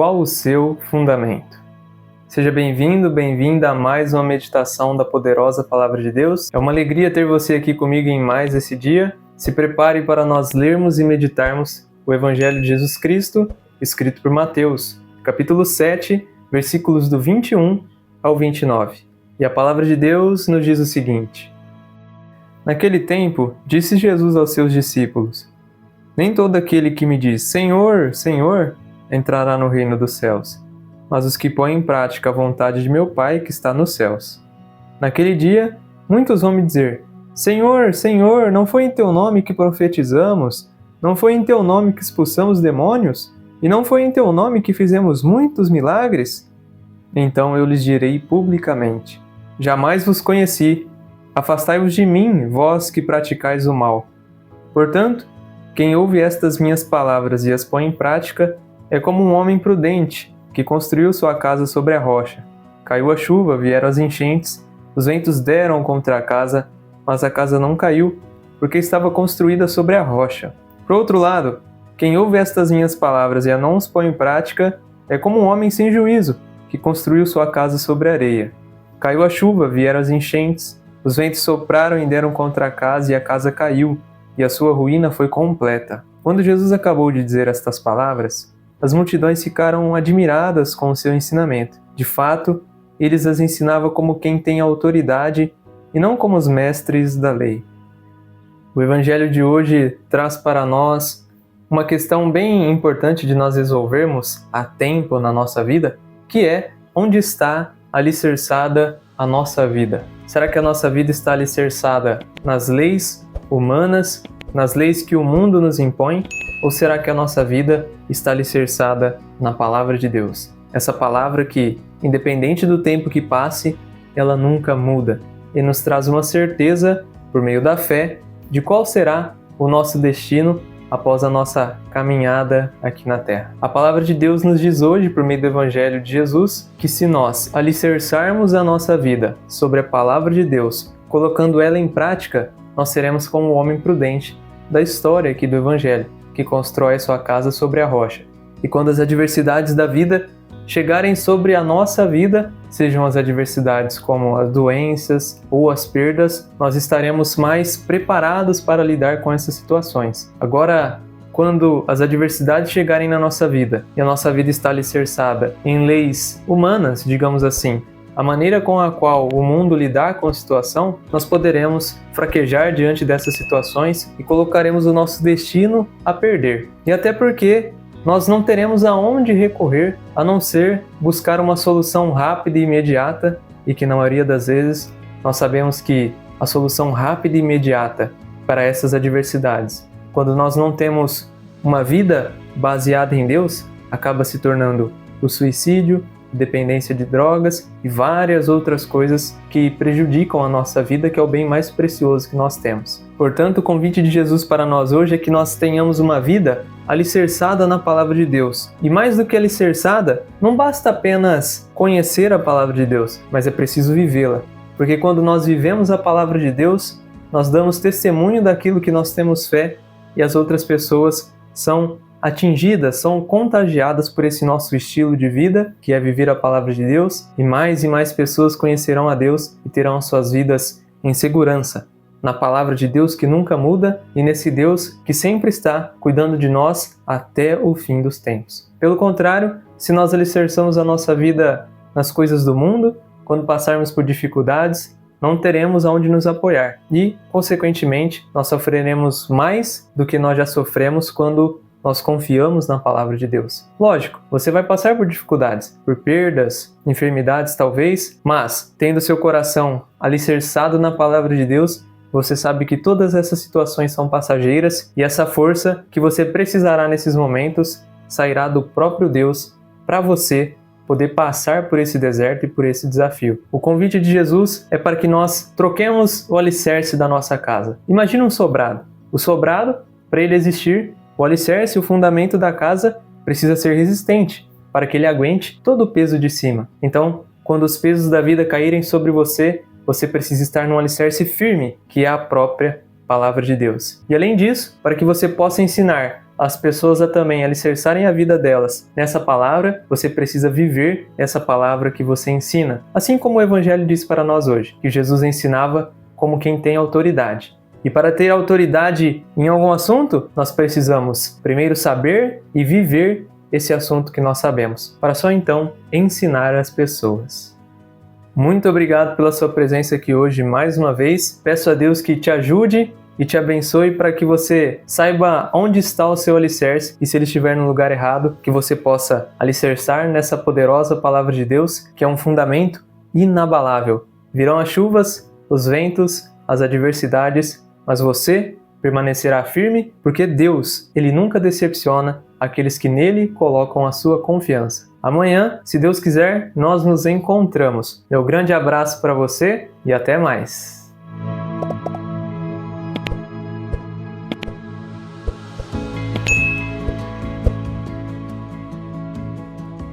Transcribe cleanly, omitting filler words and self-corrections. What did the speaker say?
qual o seu fundamento? Seja bem-vindo, bem-vinda a mais uma meditação da poderosa Palavra de Deus. É uma alegria ter você aqui comigo em mais esse dia. Se prepare para nós lermos e meditarmos o Evangelho de Jesus Cristo, escrito por Mateus, capítulo 7, versículos do 21 ao 29. E a Palavra de Deus nos diz o seguinte: Naquele tempo, disse Jesus aos seus discípulos: Nem todo aquele que me diz, Senhor, Senhor, entrará no reino dos céus, mas os que põem em prática a vontade de meu Pai que está nos céus. Naquele dia, muitos vão me dizer, Senhor, Senhor, não foi em teu nome que profetizamos? Não foi em teu nome que expulsamos demônios? E não foi em teu nome que fizemos muitos milagres? Então eu lhes direi publicamente, jamais vos conheci, afastai-vos de mim, vós que praticais o mal. Portanto, quem ouve estas minhas palavras e as põe em prática é como um homem prudente, que construiu sua casa sobre a rocha. Caiu a chuva, vieram as enchentes, os ventos deram contra a casa, mas a casa não caiu, porque estava construída sobre a rocha. Por outro lado, quem ouve estas minhas palavras e a não as põe em prática é como um homem sem juízo, que construiu sua casa sobre a areia. Caiu a chuva, vieram as enchentes, os ventos sopraram e deram contra a casa, e a casa caiu, e a sua ruína foi completa. Quando Jesus acabou de dizer estas palavras, as multidões ficaram admiradas com o seu ensinamento. De fato, eles as ensinava como quem tem autoridade e não como os mestres da lei. O Evangelho de hoje traz para nós uma questão bem importante de nós resolvermos a tempo na nossa vida, que é onde está alicerçada a nossa vida. Será que a nossa vida está alicerçada nas leis humanas, nas leis que o mundo nos impõe? Ou será que a nossa vida está alicerçada na Palavra de Deus? Essa palavra que, independente do tempo que passe, ela nunca muda e nos traz uma certeza, por meio da fé, de qual será o nosso destino após a nossa caminhada aqui na Terra. A Palavra de Deus nos diz hoje, por meio do Evangelho de Jesus, que se nós alicerçarmos a nossa vida sobre a Palavra de Deus, colocando ela em prática, nós seremos como o homem prudente da história aqui do Evangelho, que constrói sua casa sobre a rocha. E quando as adversidades da vida chegarem sobre a nossa vida, sejam as adversidades como as doenças ou as perdas, nós estaremos mais preparados para lidar com essas situações. Agora, quando as adversidades chegarem na nossa vida e a nossa vida está alicerçada em leis humanas, digamos assim, a maneira com a qual o mundo lidar com a situação, nós poderemos fraquejar diante dessas situações e colocaremos o nosso destino a perder. E até porque nós não teremos aonde recorrer a não ser buscar uma solução rápida e imediata, e que na maioria das vezes nós sabemos que a solução rápida e imediata para essas adversidades, quando nós não temos uma vida baseada em Deus, acaba se tornando o suicídio, dependência de drogas e várias outras coisas que prejudicam a nossa vida, que é o bem mais precioso que nós temos. Portanto, o convite de Jesus para nós hoje é que nós tenhamos uma vida alicerçada na Palavra de Deus. E mais do que alicerçada, não basta apenas conhecer a Palavra de Deus, mas é preciso vivê-la. Porque quando nós vivemos a Palavra de Deus, nós damos testemunho daquilo que nós temos fé e as outras pessoas são atingidas, são contagiadas por esse nosso estilo de vida, que é viver a Palavra de Deus, e mais pessoas conhecerão a Deus e terão as suas vidas em segurança, na Palavra de Deus que nunca muda e nesse Deus que sempre está cuidando de nós até o fim dos tempos. Pelo contrário, se nós alicerçamos a nossa vida nas coisas do mundo, quando passarmos por dificuldades, não teremos aonde nos apoiar e, consequentemente, nós sofreremos mais do que nós já sofremos quando nós confiamos na Palavra de Deus. Lógico, você vai passar por dificuldades, por perdas, enfermidades talvez, mas, tendo seu coração alicerçado na Palavra de Deus, você sabe que todas essas situações são passageiras e essa força que você precisará nesses momentos sairá do próprio Deus para você poder passar por esse deserto e por esse desafio. O convite de Jesus é para que nós troquemos o alicerce da nossa casa. Imagina um sobrado. O sobrado, para ele existir, o alicerce, o fundamento da casa, precisa ser resistente, para que ele aguente todo o peso de cima. Então, quando os pesos da vida caírem sobre você, você precisa estar num alicerce firme, que é a própria Palavra de Deus. E além disso, para que você possa ensinar as pessoas a também alicerçarem a vida delas nessa palavra, você precisa viver essa palavra que você ensina. Assim como o Evangelho diz para nós hoje, que Jesus ensinava como quem tem autoridade. E para ter autoridade em algum assunto, nós precisamos primeiro saber e viver esse assunto que nós sabemos, para só então ensinar as pessoas. Muito obrigado pela sua presença aqui hoje mais uma vez. Peço a Deus que te ajude e te abençoe para que você saiba onde está o seu alicerce e se ele estiver no lugar errado, que você possa alicerçar nessa poderosa palavra de Deus, que é um fundamento inabalável. Virão as chuvas, os ventos, as adversidades, mas você permanecerá firme, porque Deus, ele nunca decepciona aqueles que nele colocam a sua confiança. Amanhã, se Deus quiser, nós nos encontramos. Meu grande abraço para você e até mais.